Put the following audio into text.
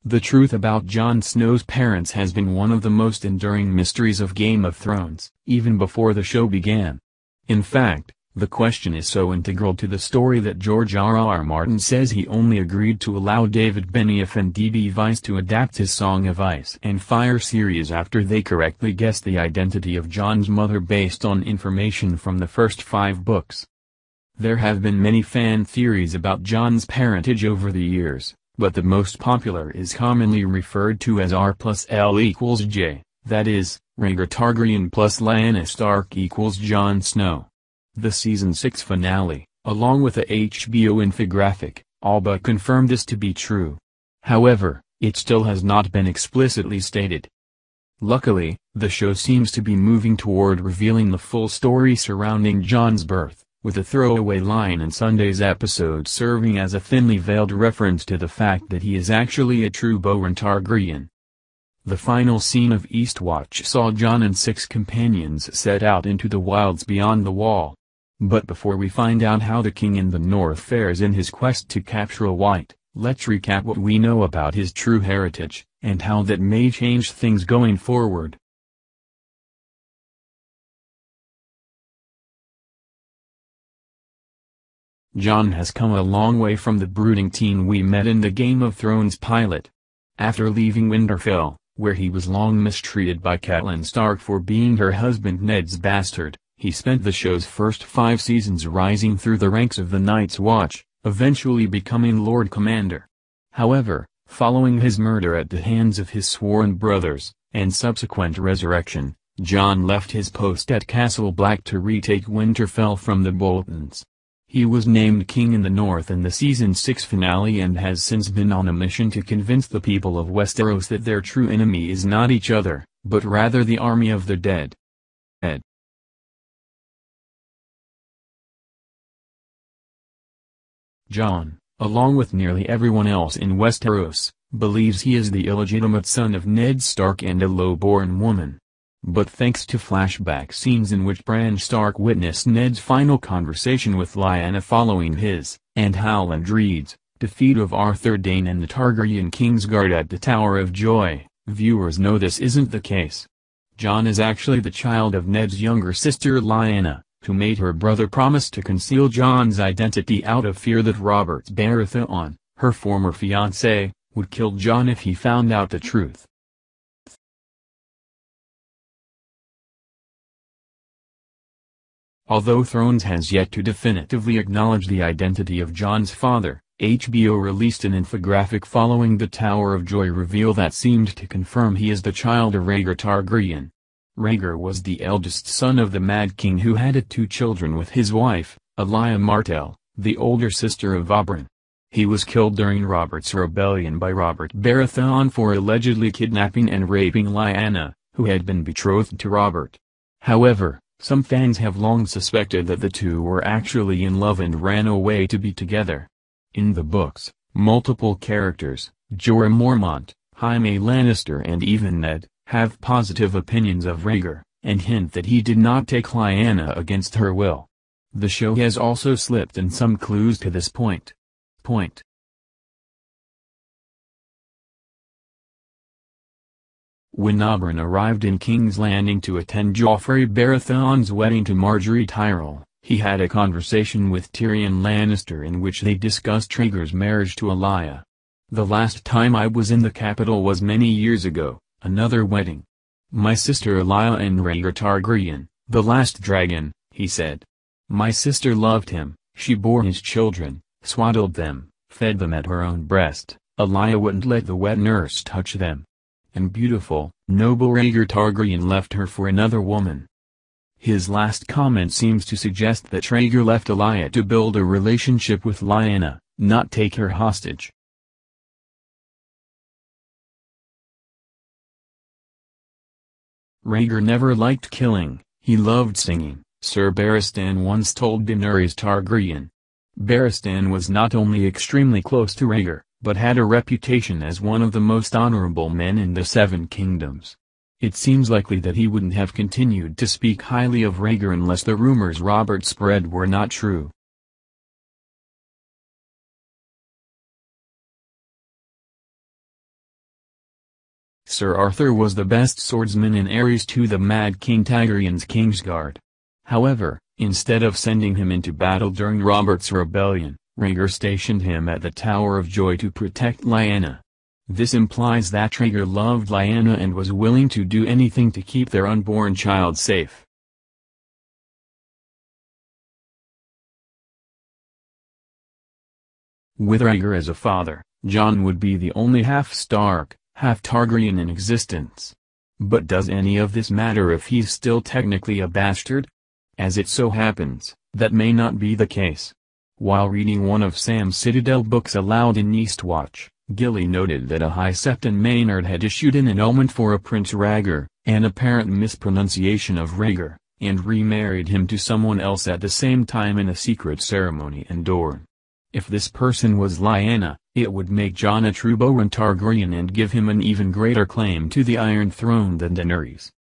The truth about Jon Snow's parents has been one of the most enduring mysteries of Game of Thrones, even before the show began. In fact, the question is so integral to the story that George R.R. Martin says he only agreed to allow David Benioff and D.B. Weiss to adapt his Song of Ice and Fire series after they correctly guessed the identity of Jon's mother based on information from the first 5 books. There have been many fan theories about Jon's parentage over the years, but the most popular is commonly referred to as R plus L equals J, that is, Rhaegar Targaryen plus Lyanna Stark equals Jon Snow. The season 6 finale, along with a HBO infographic, all but confirmed this to be true. However, it still has not been explicitly stated. Luckily, the show seems to be moving toward revealing the full story surrounding Jon's birth, with a throwaway line in Sunday's episode serving as a thinly veiled reference to the fact that he is actually a true Boren Targaryen. The final scene of Eastwatch saw Jon and 6 companions set out into the wilds beyond the Wall. But before we find out how the King in the North fares in his quest to capture a White, let's recap what we know about his true heritage, and how that may change things going forward. Jon has come a long way from the brooding teen we met in the Game of Thrones pilot. After leaving Winterfell, where he was long mistreated by Catelyn Stark for being her husband Ned's bastard, he spent the show's first 5 seasons rising through the ranks of the Night's Watch, eventually becoming Lord Commander. However, following his murder at the hands of his sworn brothers, and subsequent resurrection, Jon left his post at Castle Black to retake Winterfell from the Boltons. He was named King in the North in the Season 6 finale and has since been on a mission to convince the people of Westeros that their true enemy is not each other, but rather the army of the dead. Jon, along with nearly everyone else in Westeros, believes he is the illegitimate son of Ned Stark and a low-born woman. But thanks to flashback scenes in which Bran Stark witnessed Ned's final conversation with Lyanna following his, and Howland Reed's, defeat of Arthur Dayne and the Targaryen Kingsguard at the Tower of Joy, viewers know this isn't the case. Jon is actually the child of Ned's younger sister Lyanna, who made her brother promise to conceal Jon's identity out of fear that Robert Baratheon, her former fiancé, would kill Jon if he found out the truth. Although Thrones has yet to definitively acknowledge the identity of Jon's father, HBO released an infographic following the Tower of Joy reveal that seemed to confirm he is the child of Rhaegar Targaryen. Rhaegar was the eldest son of the Mad King who had 2 children with his wife, Elia Martell, the older sister of Oberyn. He was killed during Robert's rebellion by Robert Baratheon for allegedly kidnapping and raping Lyanna, who had been betrothed to Robert. However, some fans have long suspected that the two were actually in love and ran away to be together. In the books, multiple characters, Jorah Mormont, Jaime Lannister and even Ned, have positive opinions of Rhaegar, and hint that he did not take Lyanna against her will. The show has also slipped in some clues to this point. When Oberyn arrived in King's Landing to attend Joffrey Baratheon's wedding to Margaery Tyrell, he had a conversation with Tyrion Lannister in which they discussed Rhaegar's marriage to Elia. "The last time I was in the capital was many years ago, another wedding. My sister Elia and Rhaegar Targaryen, the last dragon," he said. "My sister loved him, she bore his children, swaddled them, fed them at her own breast, Elia wouldn't let the wet nurse touch them. And beautiful, noble Rhaegar Targaryen left her for another woman." His last comment seems to suggest that Rhaegar left Elia to build a relationship with Lyanna, not take her hostage. Rhaegar never liked killing, he loved singing, Sir Barristan once told Daenerys Targaryen. Barristan was not only extremely close to Rhaegar, but had a reputation as one of the most honorable men in the Seven Kingdoms. It seems likely that he wouldn't have continued to speak highly of Rhaegar unless the rumors Robert spread were not true. Sir Arthur was the best swordsman in Aerys to the Mad King Targaryen's Kingsguard. However, instead of sending him into battle during Robert's rebellion, Rhaegar stationed him at the Tower of Joy to protect Lyanna. This implies that Rhaegar loved Lyanna and was willing to do anything to keep their unborn child safe. With Rhaegar as a father, Jon would be the only half-Stark, half-Targaryen in existence. But does any of this matter if he's still technically a bastard? As it so happens, that may not be the case. While reading one of Sam's Citadel books aloud in Eastwatch, Gilly noted that a High Septon Maynard had issued an annulment for a Prince Rhaegar, an apparent mispronunciation of Rhaegar, and remarried him to someone else at the same time in a secret ceremony in Dorne. If this person was Lyanna, it would make Jon a true born Targaryen and give him an even greater claim to the Iron Throne than Daenerys.